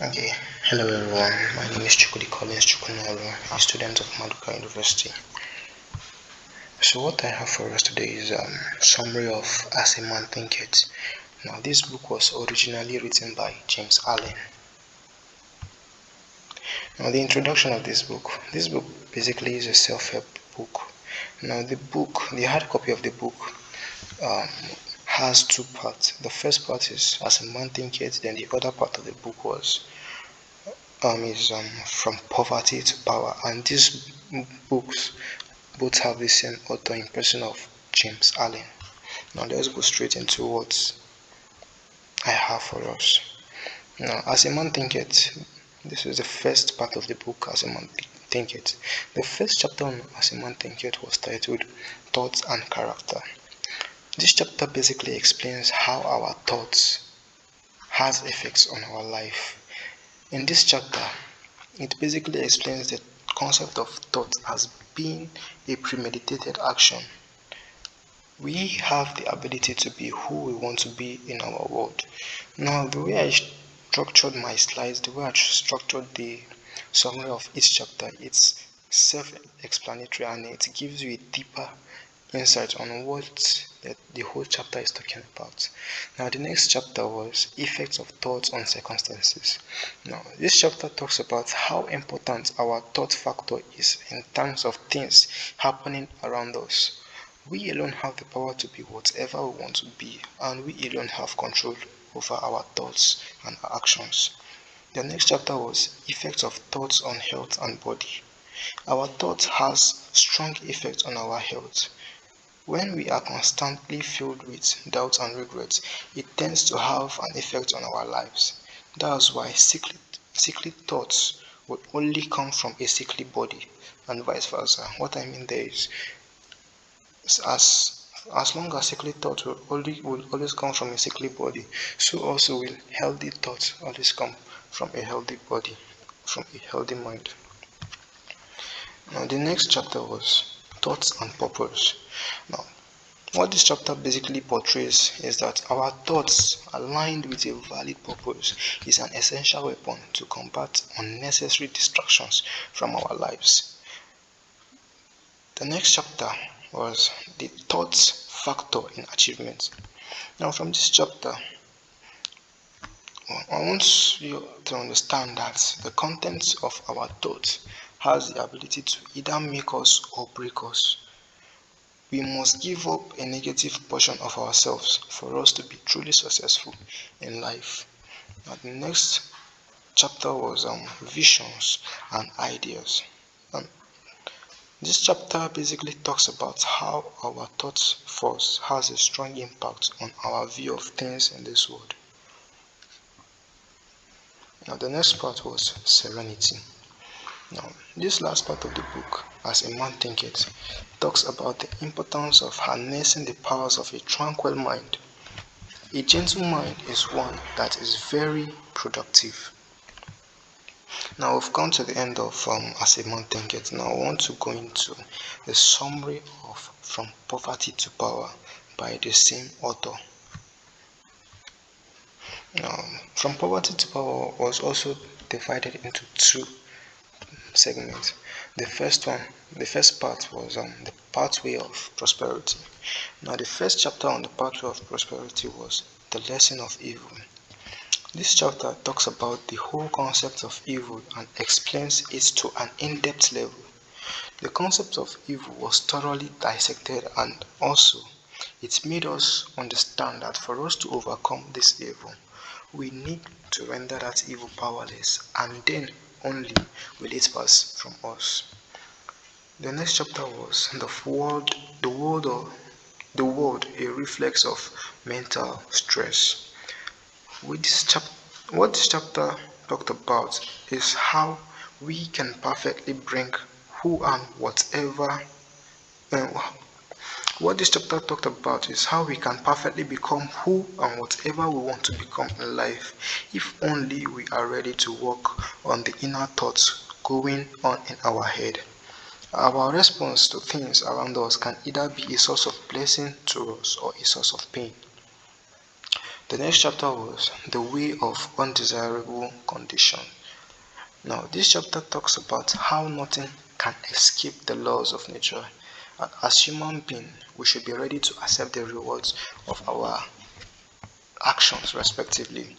Okay, hello everyone. My name is Chukudi Collins Chukunalo, a student of Maduka University. So what I have for us today is summary of As a Man Thinketh. Now this book was originally written by James Allen. Now the introduction of this book. This book basically is a self-help book. Now the hard copy of the book um, has two parts. The first part is As a Man Thinketh. Then the other part of the book is From Poverty to Power, and these books both have the same author in person of James Allen. Now let's go straight into what I have for us. Now, As a Man Thinketh, this is the first part of the book, As a Man Thinketh. The first chapter on As a Man Thinketh was titled Thoughts and Character. This chapter basically explains how our thoughts has effects on our life. In this chapter, it basically explains the concept of thought as being a premeditated action. We have the ability to be who we want to be in our world. Now, the way I structured my slides, the way I structured the summary of each chapter, it's self-explanatory and it gives you a deeper insight on what the whole chapter is talking about. Now, the next chapter was Effects of Thoughts on Circumstances. Now, this chapter talks about how important our thought factor is in terms of things happening around us. We alone have the power to be whatever we want to be, and we alone have control over our thoughts and our actions. The next chapter was Effects of Thoughts on Health and Body. Our thoughts has strong effects on our health. When we are constantly filled with doubts and regrets, it tends to have an effect on our lives. That's why sickly thoughts will only come from a sickly body, and vice versa. What I mean there is, as long as sickly thoughts will always come from a sickly body, so also will healthy thoughts always come from a healthy body, from a healthy mind. Now the next chapter was Thoughts and Purpose. Now, what this chapter basically portrays is that our thoughts aligned with a valid purpose is an essential weapon to combat unnecessary distractions from our lives. The next chapter was the thoughts factor in achievement. Now, from this chapter, I want you to understand that the contents of our thoughts has the ability to either make us or break us. We must give up a negative portion of ourselves for us to be truly successful in life. Now, the next chapter was visions and ideas. And this chapter basically talks about how our thought force has a strong impact on our view of things in this world. Now, the next part was serenity. Now, this last part of the book, As a Man Thinketh, talks about the importance of harnessing the powers of a tranquil mind. A gentle mind is one that is very productive. Now we've come to the end of As a Man Thinketh. Now I want to go into the summary of From Poverty to Power by the same author. Now, From Poverty to Power was also divided into two segments. The first part was the pathway of prosperity. Now, the first chapter on the pathway of prosperity was the lesson of evil. This chapter talks about the whole concept of evil and explains it to an in-depth level. The concept of evil was thoroughly dissected, and also it made us understand that for us to overcome this evil, we need to render that evil powerless, and then only will it pass from us. The next chapter was the world, a reflex of mental stress. What this chapter talked about is how we can perfectly bring who and whatever. What this chapter talked about is how we can perfectly become who and whatever we want to become in life, if only we are ready to work on the inner thoughts going on in our head. Our response to things around us can either be a source of blessing to us or a source of pain. The next chapter was the way of undesirable condition. Now, this chapter talks about how nothing can escape the laws of nature. And as human beings, we should be ready to accept the rewards of our actions, respectively.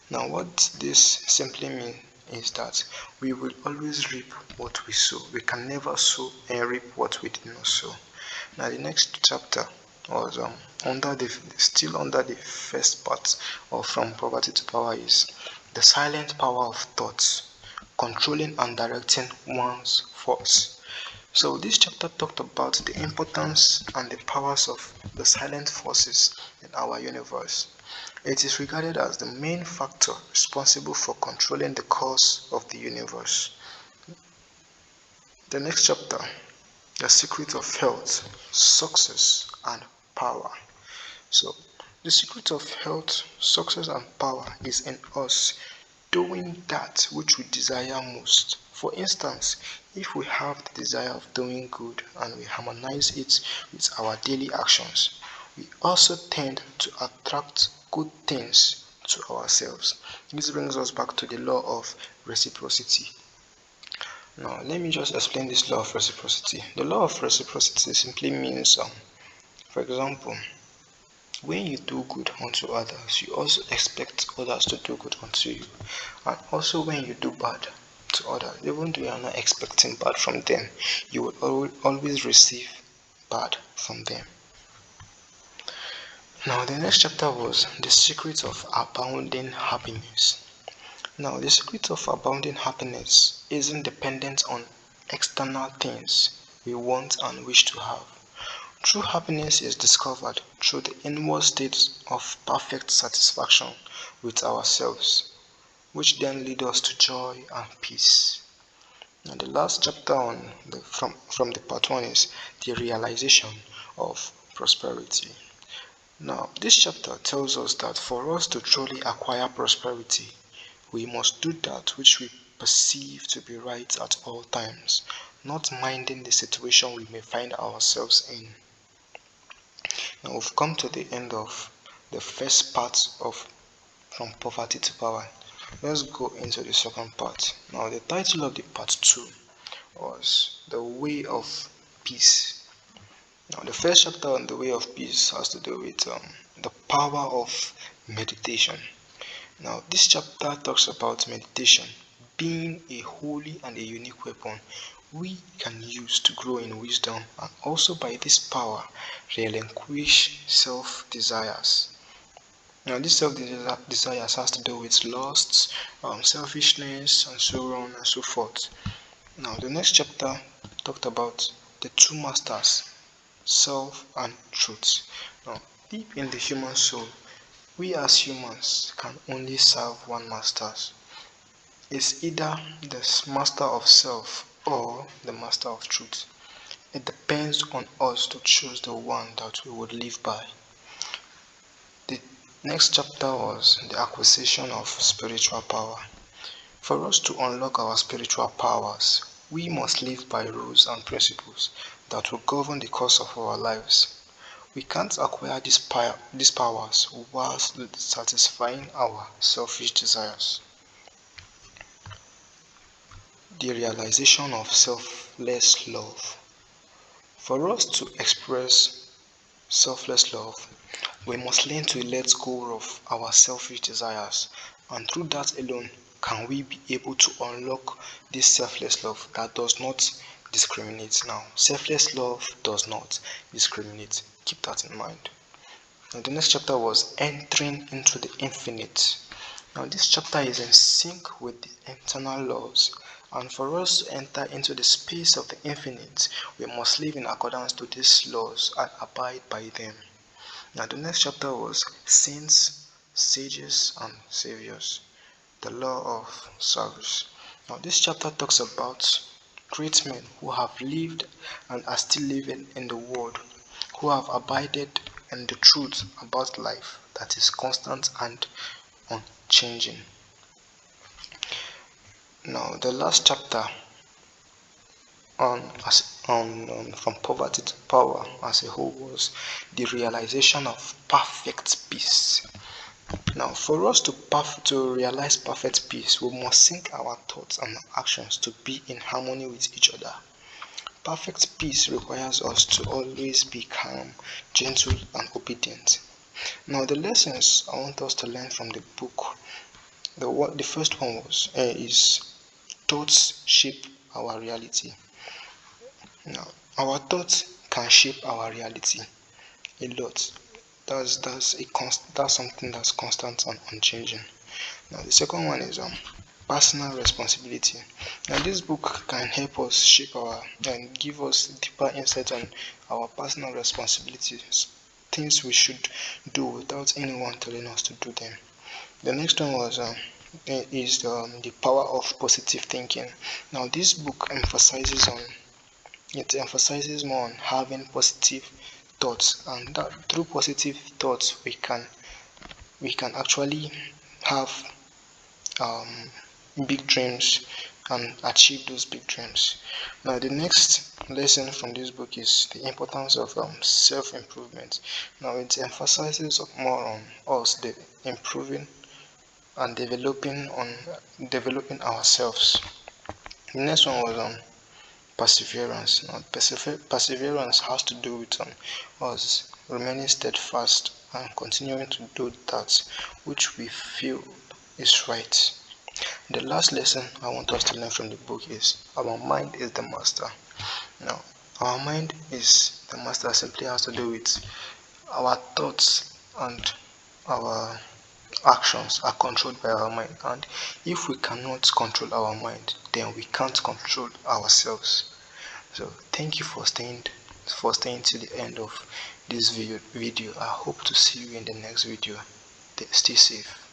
Now, what this simply means is that we will always reap what we sow. We can never sow and reap what we did not sow. Now, the next chapter was still under the first part of From Poverty to Power is the silent power of thoughts, controlling and directing one's thoughts. So this chapter talked about the importance and the powers of the silent forces in our universe. It is regarded as the main factor responsible for controlling the course of the universe. The next chapter, the secret of health, success, and power. So, the secret of health, success, and power is in us doing that which we desire most. For instance, if we have the desire of doing good and we harmonize it with our daily actions, we also tend to attract good things to ourselves. This brings us back to the law of reciprocity. Now, let me just explain this law of reciprocity. The law of reciprocity simply means, for example, when you do good unto others, you also expect others to do good unto you. And also, when you do bad to others, even though you are not expecting bad from them, you will always receive bad from them. Now, the next chapter was the secret of abounding happiness. Now, the secret of abounding happiness isn't dependent on external things we want and wish to have. True happiness is discovered through the inward state of perfect satisfaction with ourselves, which then lead us to joy and peace. And the last chapter from the part 1 is the realization of prosperity. Now, this chapter tells us that for us to truly acquire prosperity, we must do that which we perceive to be right at all times, not minding the situation we may find ourselves in. Now, we've come to the end of the first part of From Poverty to Power. Let's go into the second part. Now, the title of the part 2 was The Way of Peace. Now, the first chapter on the way of peace has to do with the power of meditation. Now, this chapter talks about meditation being a holy and a unique weapon we can use to grow in wisdom and also by this power relinquish self-desires. Now, this self-desires has to do with lusts, selfishness, and so on and so forth. Now, the next chapter talked about the two masters, self and truth. Now, deep in the human soul, we as humans can only serve one master. It's either the master of self or the master of truth. It depends on us to choose the one that we would live by. The next chapter was the acquisition of spiritual power. For us to unlock our spiritual powers, we must live by rules and principles that will govern the course of our lives. We can't acquire these powers whilst satisfying our selfish desires. The realization of selfless love. For us to express selfless love, we must learn to let go of our selfish desires, and through that alone can we be able to unlock this selfless love that does not discriminate. Now, selfless love does not discriminate. Keep that in mind. Now, the next chapter was entering into the infinite. Now, this chapter is in sync with the internal laws, and for us to enter into the space of the infinite, we must live in accordance to these laws and abide by them. Now, the next chapter was saints, sages, and saviors, the law of service. Now, this chapter talks about great men who have lived and are still living in the world, who have abided in the truth about life that is constant and unchanging. Now, the last chapter from poverty to power as a whole was the realization of perfect peace. Now, for us to realize perfect peace, we must sync our thoughts and actions to be in harmony with each other. Perfect peace requires us to always be calm, gentle, and obedient. Now, the lessons I want us to learn from the book, the first one is thoughts shape our reality. Now, our thoughts can shape our reality a lot. That's something that's constant and unchanging. Now, the second one is personal responsibility. Now, this book can help us shape our and give us deeper insight on our personal responsibilities, things we should do without anyone telling us to do them. The next one is the power of positive thinking. Now, this book emphasizes more on having positive thoughts, and that through positive thoughts we can actually have um, big dreams and achieve those big dreams. Now, the next lesson from this book is the importance of self-improvement. Now, it emphasizes more on us improving and developing ourselves. The next one was perseverance. Now, perseverance has to do with us remaining steadfast and continuing to do that which we feel is right. The last lesson I want us to learn from the book is our mind is the master. Now, our mind is the master simply has to do with our thoughts, and our actions are controlled by our mind. And if we cannot control our mind, then we can't control ourselves. So thank you for staying to the end of this video. I hope to see you in the next video. Stay safe.